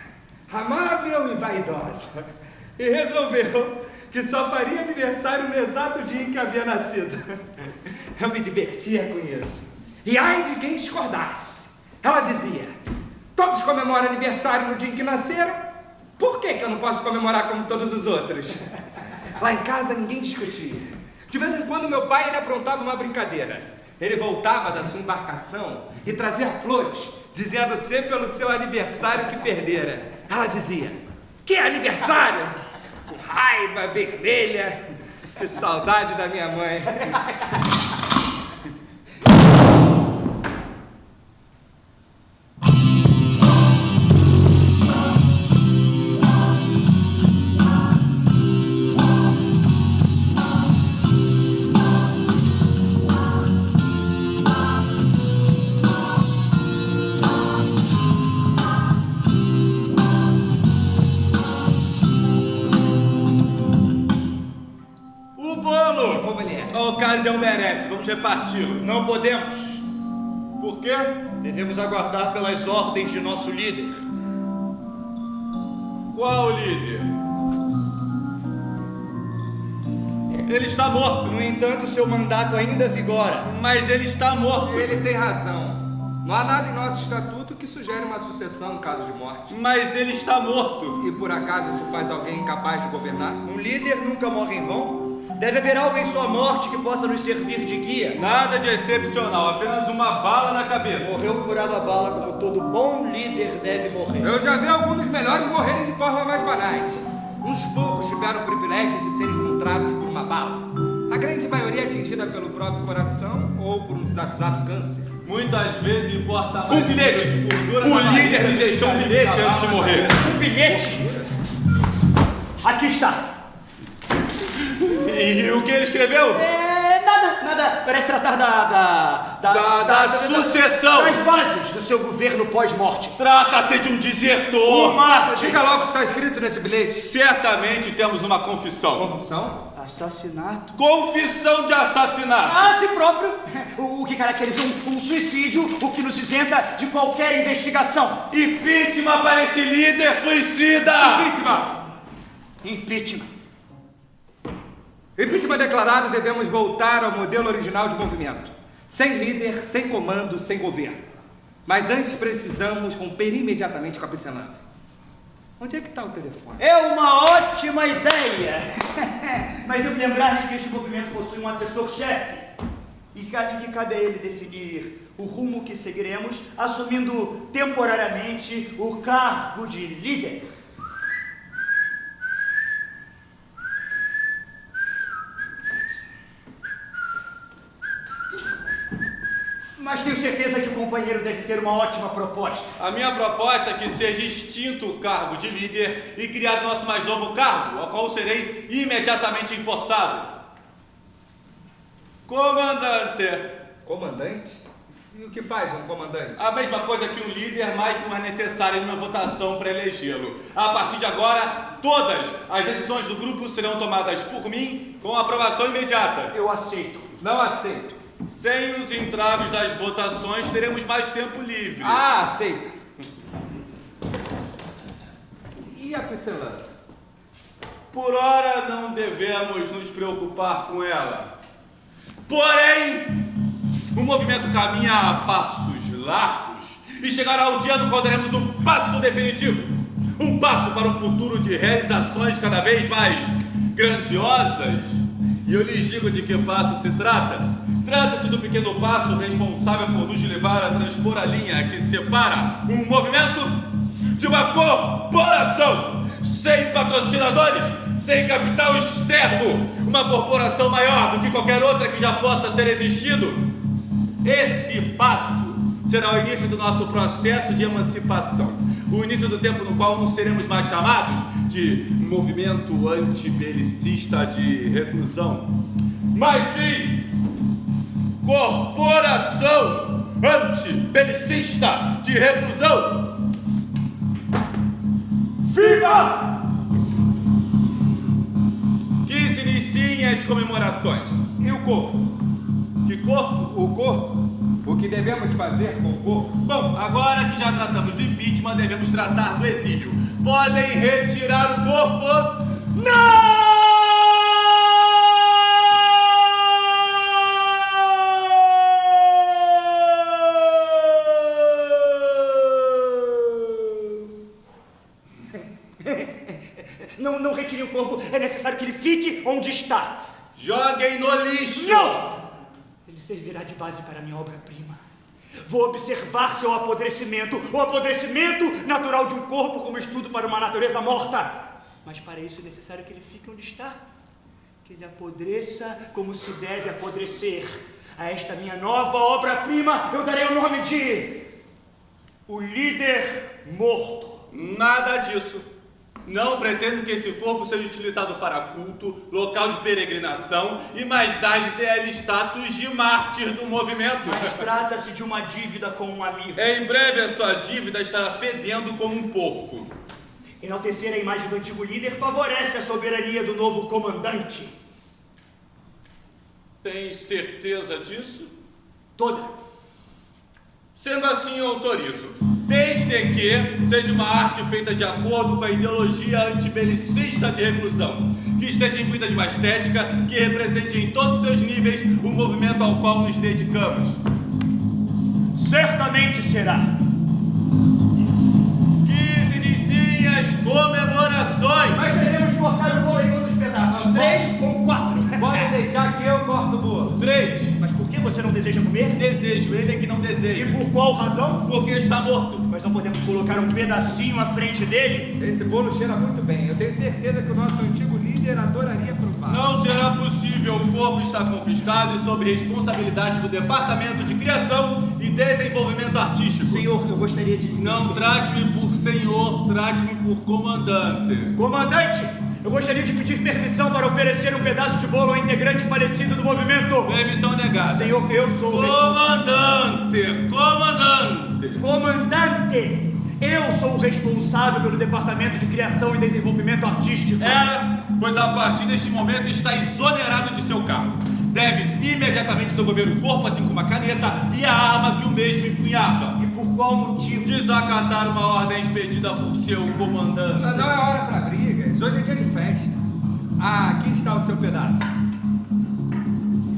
amável e vaidosa, e resolveu que só faria aniversário no exato dia em que havia nascido. Eu me divertia com isso. E ai de quem discordasse. Ela dizia: todos comemoram aniversário no dia em que nasceram, por que eu não posso comemorar como todos os outros? Lá em casa ninguém discutia. De vez em quando meu pai ele aprontava uma brincadeira. Ele voltava da sua embarcação e trazia flores, dizendo ser pelo seu aniversário que perdera. Ela dizia, que aniversário? Com raiva vermelha. Que saudade da minha mãe. Como ele é? A ocasião merece, vamos reparti-lo. Não podemos. Por quê? Devemos aguardar pelas ordens de nosso líder. Qual líder? Ele está morto. No entanto, seu mandato ainda vigora. Mas ele está morto. Ele tem razão. Não há nada em nosso estatuto que sugere uma sucessão em caso de morte. Mas ele está morto. E por acaso isso faz alguém incapaz de governar? Um líder nunca morre em vão. Deve haver algo em sua morte que possa nos servir de guia. Nada de excepcional, apenas uma bala na cabeça. Morreu furado a bala como todo bom líder deve morrer. Eu já vi alguns dos melhores morrerem de forma mais banais. Uns poucos tiveram o privilégio de serem encontrados por uma bala. A grande maioria atingida pelo próprio coração ou por um desavisado câncer. Muitas vezes importa mais Um bilhete! de gordura O na líder barriga me deixou um do que bilhete a antes de bala na morrer. cabeça. Um bilhete? Aqui está. E o que ele escreveu? Nada. Parece tratar Da sucessão. das bases do seu governo pós-morte. Trata-se de um desertor. Diga logo o que está escrito nesse bilhete. Certamente temos uma confissão. Confissão? Assassinato. Confissão de assassinato. A si próprio, o que caracteriza um suicídio, o que nos isenta de qualquer investigação. Impeachment para esse líder suicida. Impeachment. Impeachment declarado, devemos voltar ao modelo original de movimento. Sem líder, sem comando, sem governo. Mas antes precisamos romper imediatamente com a Piscinave. Onde é que está o telefone? É uma ótima ideia. Mas devo lembrar de que este movimento possui um assessor-chefe. E que cabe a ele definir o rumo que seguiremos, assumindo temporariamente o cargo de líder. Mas tenho certeza que o companheiro deve ter uma ótima proposta. A minha proposta é que seja extinto o cargo de líder e criado nosso mais novo cargo, ao qual serei imediatamente empossado. Comandante. Comandante? E o que faz um comandante? A mesma coisa que um líder, mas não é necessária uma votação para elegê-lo. A partir de agora, todas as decisões do grupo serão tomadas por mim com aprovação imediata. Eu aceito. Não aceito. Sem os entraves das votações, teremos mais tempo livre. Ah, aceito. E a Piscinave? Por ora, não devemos nos preocupar com ela. Porém, o movimento caminha a passos largos e chegará o dia no qual daremos um passo definitivo. Um passo para um futuro de realizações cada vez mais grandiosas. E eu lhes digo de que passo se trata. Trata-se do pequeno passo responsável por nos levar a transpor a linha que separa um movimento de uma corporação sem patrocinadores, sem capital externo, uma corporação maior do que qualquer outra que já possa ter existido. Esse passo será o início do nosso processo de emancipação, o início do tempo no qual não seremos mais chamados de movimento antibelicista de reclusão, mas sim corporação antibelicista de reclusão. Viva! Que se iniciem as comemorações. E o corpo? Que corpo? O corpo? O que devemos fazer com o corpo? Bom, agora que já tratamos do impeachment, devemos tratar do exílio. Podem retirar o corpo? Não! Não retire o corpo, é necessário que ele fique onde está. Joguem no lixo! Não! Ele servirá de base para minha obra-prima. Vou observar seu apodrecimento, o apodrecimento natural de um corpo como estudo para uma natureza morta. Mas para isso é necessário que ele fique onde está. Que ele apodreça como se deve apodrecer. A esta minha nova obra-prima eu darei o nome de... O Líder Morto. Nada disso. Não pretendo que esse corpo seja utilizado para culto, local de peregrinação e mais tarde dê a ele status de mártir do movimento. Mas trata-se de uma dívida com um amigo. Em breve a sua dívida estará fedendo como um porco. Enaltecer a imagem do antigo líder favorece a soberania do novo comandante. Tem certeza disso? Toda. Sendo assim, eu autorizo. Desde que seja uma arte feita de acordo com a ideologia antibelicista de reclusão, que esteja imbuída de uma estética que represente em todos os seus níveis o movimento ao qual nos dedicamos. Certamente será. Que se iniciem as comemorações! Mas devemos cortar o bolo em todos os pedaços. 3 ou 4. Podem deixar que eu corto o bolo. 3. Mas por que você não deseja comer? Desejo, ele é que não E deseja. por qual razão? Porque está morto. Mas não podemos colocar um pedacinho à frente dele? Esse bolo cheira muito bem. Eu tenho certeza que o nosso antigo líder adoraria provar. Não será possível, o corpo está confiscado e sob responsabilidade do Departamento de Criação e Desenvolvimento Artístico. Senhor, eu gostaria de... Não trate-me por senhor, trate-me por comandante. Comandante, eu gostaria de pedir permissão para oferecer um pedaço de bolo ao integrante falecido do movimento. Permissão negada. Senhor, eu sou o Comandante! Comandante! Comandante! Eu sou o responsável pelo Departamento de Criação e Desenvolvimento Artístico. Era, pois a partir deste momento está exonerado de seu cargo. Deve imediatamente devolver o corpo, assim como a caneta e a arma que o mesmo empunhava. E por qual motivo? Desacatar uma ordem expedida por seu comandante. Não é hora para brigas. Hoje é dia de festa. Ah, aqui está o seu pedaço.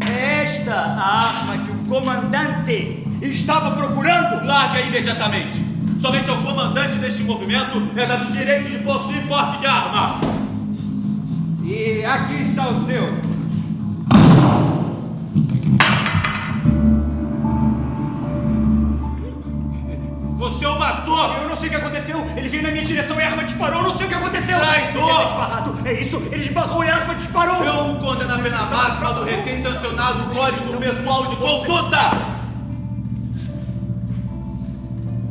É esta a arma que o comandante estava procurando? Larga imediatamente. Somente ao comandante deste movimento é dado o direito de possuir porte de arma. E aqui está o seu. Você o matou! Eu não sei o que aconteceu. Ele veio na minha direção e a arma disparou. Eu não sei o que aconteceu. Traidor! Ele é esbarrado. É isso. Ele esbarrou e a arma disparou. Eu o condeno à pena máxima do recém-sancionado Código Pessoal de Conduta!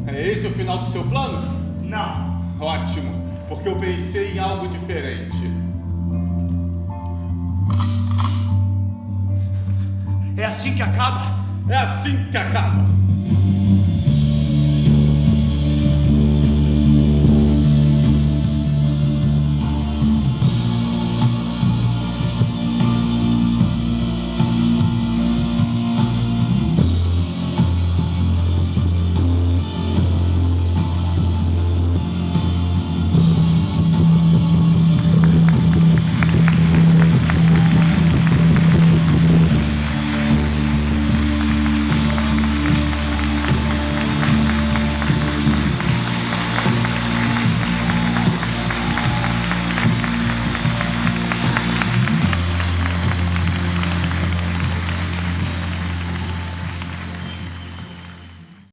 É esse o final do seu plano? Não. Ótimo, porque eu pensei em algo diferente. É assim que acaba? É assim que acaba!